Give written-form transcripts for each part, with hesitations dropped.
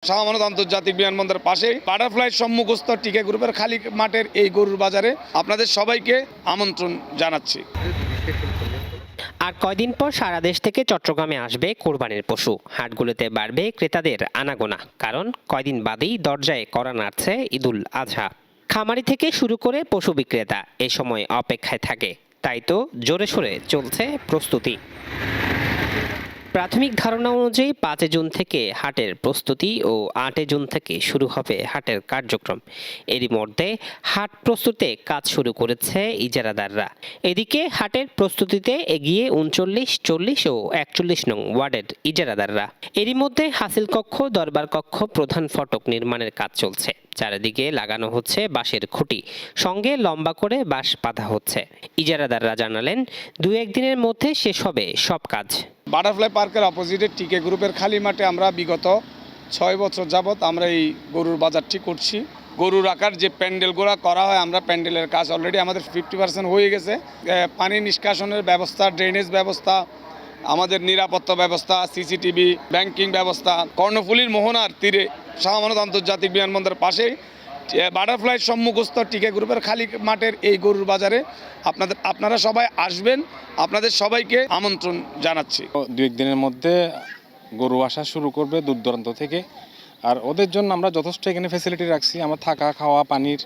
শাহ আমানত আন্তর্জাতিক বিমানবন্দরের পাশেই বাটারফ্লাই সম্মুখস্থ টিকে গ্রুপের খালি মাঠের এই গরুর বাজারে আপনাদের সবাইকে আমন্ত্রণ জানাচ্ছি। আর কয়দিন পর সারা দেশ থেকে চট্টগ্রামে আসবে কোরবানির পশু। হাটগুলোতে বাড়বে ক্রেতাদের আনাগোনা, কারণ কয়দিন বাদেই দরজায় কড়া নাড়ছে ঈদুল আজহা। খামারি থেকে শুরু করে পশু বিক্রেতা এ সময় অপেক্ষায় থাকে, তাই তো জোরে সোরে চলছে প্রস্তুতি। প্রাথমিক ধারণা অনুযায়ী 5 জুন থেকে হাটের প্রস্তুতি ও 8 জুন থেকে শুরু হবে হাটের কার্যক্রম। এরই মধ্যে হাট প্রস্তুতিতে কাজ শুরু করেছে ইজারাদাররা। এদিকে হাটের প্রস্তুতিতে এগিয়ে 39, 40 ও 41 নং ওয়ার্ডের ইজারাদাররা। এরই মধ্যে হাসিল কক্ষ, দরবার কক্ষ, প্রধান ফটক নির্মাণের কাজ চলছে। চারিদিকে লাগানো হচ্ছে বাঁশের খুঁটি, সঙ্গে লম্বা করে বাঁশ বাঁধা হচ্ছে। ইজারাদাররা জানালেন 2-1 দিনের মধ্যে শেষ হবে সব কাজ। বাটারফ্লাই পার্কের অপোজিটে টিকে গ্রুপের খালি মাঠে আমরা বিগত 6 বছর যাবৎ আমরা এই গরুর বাজারটি করছি। গরু রাখার যে প্যান্ডেলগুলো করা হয়, আমরা প্যান্ডেলের কাজ অলরেডি আমাদের 50% হয়ে গেছে। পানি নিষ্কাশনের ব্যবস্থা, ড্রেনেজ ব্যবস্থা, আমাদের নিরাপত্তা ব্যবস্থা, সিসিটিভি, ব্যাংকিং ব্যবস্থা, কর্ণফুলীর মোহনার তীরে শাহ আমানত আন্তর্জাতিক বিমানবন্দরের পাশেই বাটারফ্লাই সম্মুখস্থ টিকে গ্রুপের খালি মাঠের এই গরুর বাজারে আপনারা সবাই আসবেন, আপনাদের সবাইকে আমন্ত্রণ জানাচ্ছি। 2-1 দিনের মধ্যে গরু আসা শুরু করবে দূর দূরান্ত থেকে। আর ওদের জন্য আমরা যথেষ্ট এখানে ফ্যাসিলিটি রাখছি। আমরা থাকা, খাওয়া, পানির,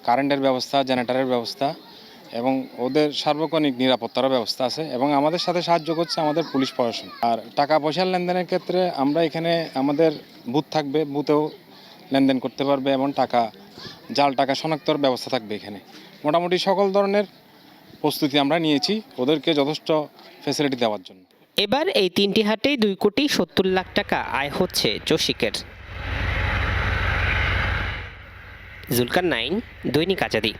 কারেন্টের ব্যবস্থা, জেনারেটরের ব্যবস্থা এবং ওদের সার্বক্ষণিক নিরাপত্তারও ব্যবস্থা আছে। এবং আমাদের সাথে সাহায্য করছে আমাদের পুলিশ প্রশাসন। আর টাকা পয়সার লেনদেনের ক্ষেত্রে আমরা এখানে আমাদের বুথ থাকবে, বুথেও লেনদেন করতে পারবে এবং জাল টাকা শনাক্তর ব্যবস্থা থাকবে এখানে। মোটামুটি সকল ধরনের প্রস্তুতি আমরা নিয়েছি ওদেরকে যথেষ্ট ফ্যাসিলিটি দেওয়ার জন্য। এবার এই 3টি হাটেই 2,70,00,000 টাকা আয় হচ্ছে চসিকের। জুলকার 9, দৈনিক আজাদী।